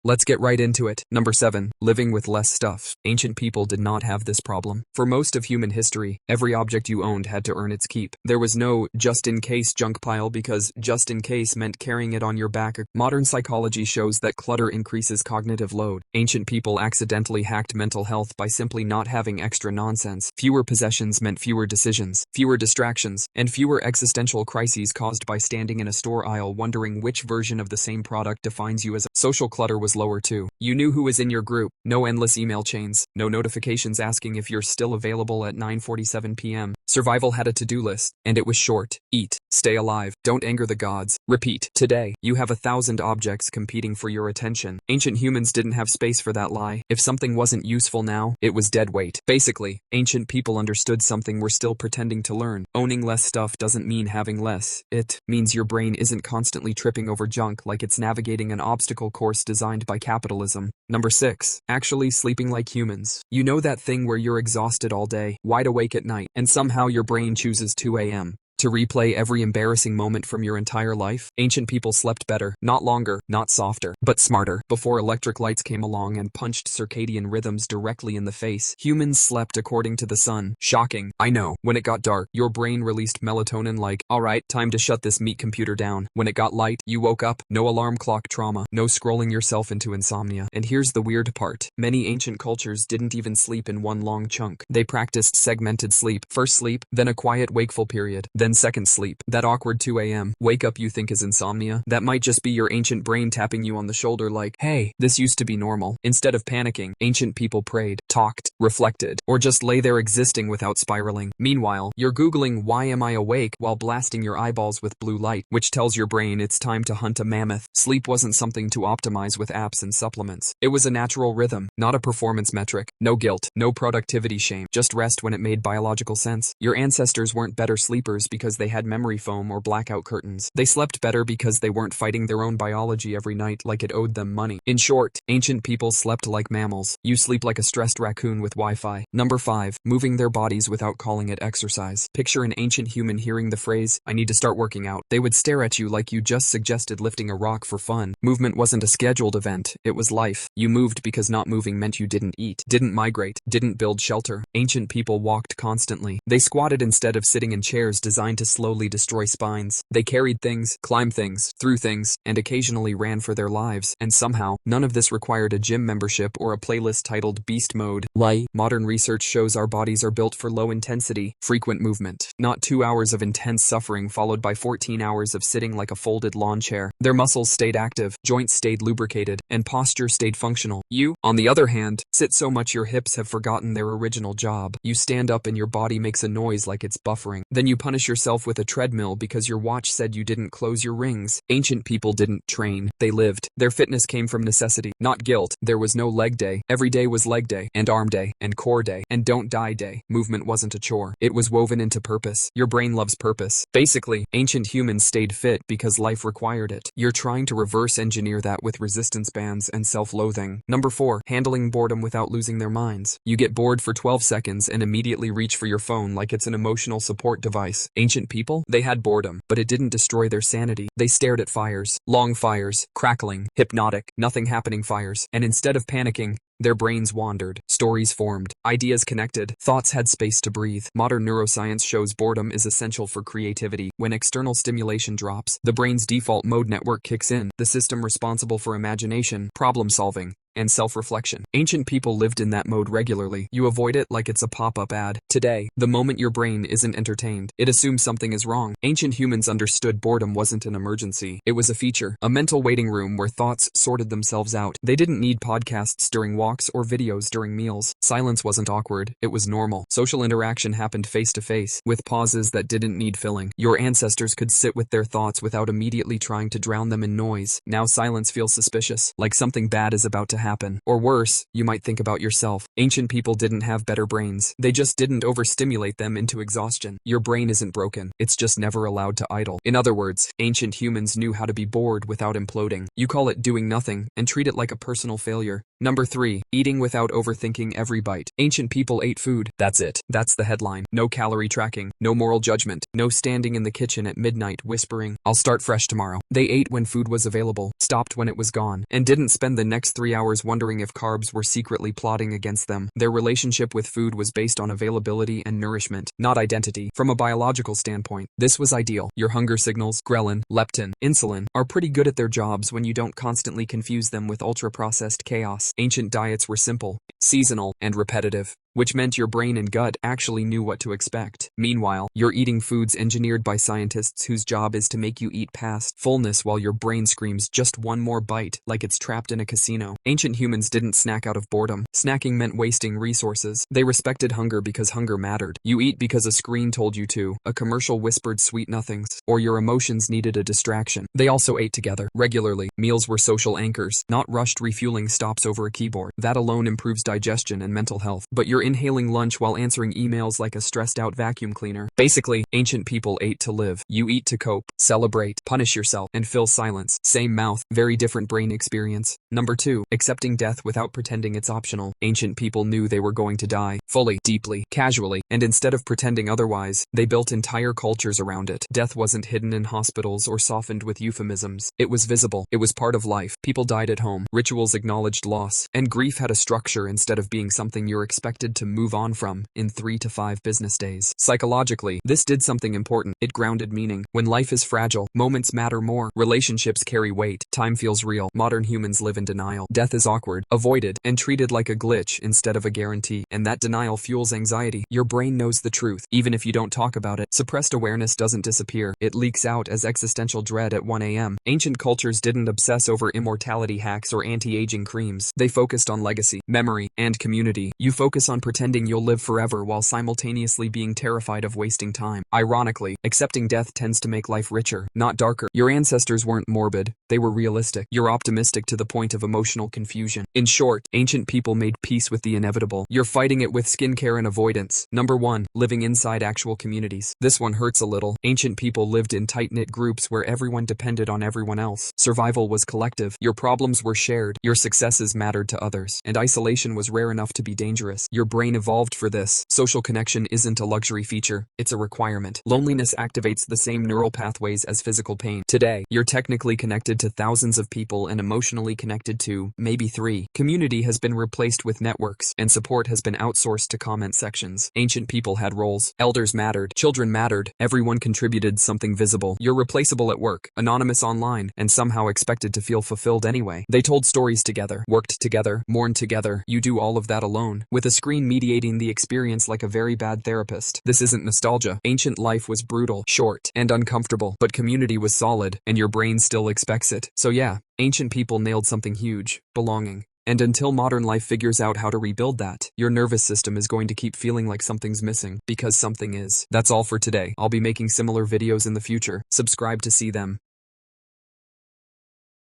Let's get right into it. Number 7. Living with less stuff. Ancient people did not have this problem. For most of human history, every object you owned had to earn its keep. There was no just-in-case junk pile because just in case meant carrying it on your back. Modern psychology shows that clutter increases cognitive load. Ancient people accidentally hacked mental health by simply not having extra nonsense. Fewer possessions meant fewer decisions, fewer distractions, and fewer existential crises caused by standing in a store aisle wondering which version of the same product defines you as a. Social clutter was lower too. You knew who was in your group, no endless email chains, no notifications asking if you're still available at 9:47 p.m. Survival had a to-do list, and it was short. Eat, stay alive, don't anger the gods. Repeat. Today, you have 1,000 objects competing for your attention. Ancient humans didn't have space for that lie. If something wasn't useful now, it was dead weight. Basically, ancient people understood something we're still pretending to learn. Owning less stuff doesn't mean having less. It means your brain isn't constantly tripping over junk like it's navigating an obstacle course designed by capitalism. Number 6. Actually sleeping like humans. You know that thing where you're exhausted all day, wide awake at night, and somehow your brain chooses 2 a.m. to replay every embarrassing moment from your entire life? Ancient people slept better, not longer, not softer, but smarter. Before electric lights came along and punched circadian rhythms directly in the face, humans slept according to the sun. Shocking, I know. When it got dark, your brain released melatonin like, alright, time to shut this meat computer down. When it got light, you woke up. No alarm clock trauma, no scrolling yourself into insomnia. And here's the weird part. Many ancient cultures didn't even sleep in one long chunk. They practiced segmented sleep. First sleep, then a quiet wakeful period, then second sleep. That awkward 2 a.m. wake up you think is insomnia? That might just be your ancient brain tapping you on the shoulder like, hey, this used to be normal. Instead of panicking, ancient people prayed, talked, reflected, or just lay there existing without spiraling. Meanwhile, you're Googling why am I awake while blasting your eyeballs with blue light, which tells your brain it's time to hunt a mammoth. Sleep wasn't something to optimize with apps and supplements. It was a natural rhythm, not a performance metric. No guilt, no productivity shame, just rest when it made biological sense. Your ancestors weren't better sleepers because they had memory foam or blackout curtains. They slept better because they weren't fighting their own biology every night like it owed them money. In short, ancient people slept like mammals. You sleep like a stressed raccoon with Wi-Fi. Number 5. Moving their bodies without calling it exercise. Picture an ancient human hearing the phrase, I need to start working out. They would stare at you like you just suggested lifting a rock for fun. Movement wasn't a scheduled event, it was life. You moved because not moving meant you didn't eat, didn't migrate, didn't build shelter. Ancient people walked constantly. They squatted instead of sitting in chairs designed to slowly destroy spines. They carried things, climbed things, threw things, and occasionally ran for their lives. And somehow, none of this required a gym membership or a playlist titled Beast Mode. Modern research shows our bodies are built for low intensity, frequent movement, not 2 hours of intense suffering followed by 14 hours of sitting like a folded lawn chair. Their muscles stayed active, joints stayed lubricated, and posture stayed functional. You, on the other hand, sit so much your hips have forgotten their original job. You stand up and your body makes a noise like it's buffering. Then you punish yourself with a treadmill because your watch said you didn't close your rings. Ancient people didn't train, they lived. Their fitness came from necessity, not guilt. There was no leg day. Every day was leg day, and arm day, and core day, and don't die day. Movement wasn't a chore. It was woven into purpose. Your brain loves purpose. Basically, ancient humans stayed fit because life required it. You're trying to reverse engineer that with resistance bands and self-loathing. Number 4. Handling boredom without losing their minds. You get bored for 12 seconds and immediately reach for your phone like it's an emotional support device. Ancient people, they had boredom, but it didn't destroy their sanity. They stared at fires, long fires, crackling, hypnotic, nothing happening fires, and instead of panicking, their brains wandered, stories formed, ideas connected, thoughts had space to breathe. Modern neuroscience shows boredom is essential for creativity. When external stimulation drops, the brain's default mode network kicks in, the system responsible for imagination, problem solving, and self-reflection. Ancient people lived in that mode regularly. You avoid it like it's a pop-up ad. Today, the moment your brain isn't entertained, it assumes something is wrong. Ancient humans understood boredom wasn't an emergency. It was a feature, a mental waiting room where thoughts sorted themselves out. They didn't need podcasts during walks or videos during meals. Silence wasn't awkward, it was normal. Social interaction happened face-to-face, with pauses that didn't need filling. Your ancestors could sit with their thoughts without immediately trying to drown them in noise. Now silence feels suspicious, like something bad is about to happen. Or worse, you might think about yourself. Ancient people didn't have better brains. They just didn't overstimulate them into exhaustion. Your brain isn't broken. It's just never allowed to idle. In other words, ancient humans knew how to be bored without imploding. You call it doing nothing and treat it like a personal failure. Number 3. Eating without overthinking every bite. Ancient people ate food. That's it. That's the headline. No calorie tracking. No moral judgment. No standing in the kitchen at midnight whispering, "I'll start fresh tomorrow." They ate when food was available, stopped when it was gone, and didn't spend the next 3 hours wondering if carbs were secretly plotting against them. Their relationship with food was based on availability and nourishment, not identity. From a biological standpoint, this was ideal. Your hunger signals, ghrelin, leptin, insulin, are pretty good at their jobs when you don't constantly confuse them with ultra-processed chaos. Ancient diets were simple, seasonal, and repetitive, which meant your brain and gut actually knew what to expect. Meanwhile, you're eating foods engineered by scientists whose job is to make you eat past fullness while your brain screams just one more bite, like it's trapped in a casino. Ancient humans didn't snack out of boredom. Snacking meant wasting resources. They respected hunger because hunger mattered. You eat because a screen told you to, a commercial whispered sweet nothings, or your emotions needed a distraction. They also ate together, regularly. Meals were social anchors, not rushed refueling stops over a keyboard. That alone improves digestion and mental health. But you're inhaling lunch while answering emails like a stressed-out vacuum cleaner. Basically, ancient people ate to live. You eat to cope, celebrate, punish yourself, and fill silence. Same mouth, very different brain experience. Number 2. Accepting death without pretending it's optional. Ancient people knew they were going to die, fully, deeply, casually, and instead of pretending otherwise, they built entire cultures around it. Death wasn't hidden in hospitals or softened with euphemisms. It was visible. It was part of life. People died at home. Rituals acknowledged loss, and grief had a structure instead of being something you're expected to move on from in 3 to 5 business days. Psychologically, this did something important. It grounded meaning. When life is fragile, moments matter more. Relationships carry weight. Time feels real. Modern humans live in denial. Death is awkward, avoided, and treated like a glitch instead of a guarantee. And that denial fuels anxiety. Your brain knows the truth, even if you don't talk about it. Suppressed awareness doesn't disappear. It leaks out as existential dread at 1 a.m. Ancient cultures didn't obsess over immortality hacks or anti-aging creams. They focused on legacy, memory, and community. You focus on pretending you'll live forever while simultaneously being terrified of wasting time. Ironically, accepting death tends to make life richer, not darker. Your ancestors weren't morbid, they were realistic. You're optimistic to the point of emotional confusion. In short, ancient people made peace with the inevitable. You're fighting it with skincare and avoidance. Number 1. Living inside actual communities. This one hurts a little. Ancient people lived in tight-knit groups where everyone depended on everyone else. Survival was collective. Your problems were shared. Your successes mattered to others. And isolation was rare enough to be dangerous. Your brain evolved for this. Social connection isn't a luxury feature, it's a requirement. Loneliness activates the same neural pathways as physical pain. Today, you're technically connected to thousands of people and emotionally connected to, maybe 3. Community has been replaced with networks, and support has been outsourced to comment sections. Ancient people had roles. Elders mattered. Children mattered. Everyone contributed something visible. You're replaceable at work, anonymous online, and somehow expected to feel fulfilled anyway. They told stories together, worked together, mourned together. You do all of that alone, with a screen mediating the experience like a very bad therapist. This isn't nostalgia. Ancient life was brutal, short, and uncomfortable, but community was solid, and your brain still expects it. So yeah, ancient people nailed something huge: belonging. And until modern life figures out how to rebuild that, your nervous system is going to keep feeling like something's missing, because something is. That's all for today. I'll be making similar videos in the future. Subscribe to see them.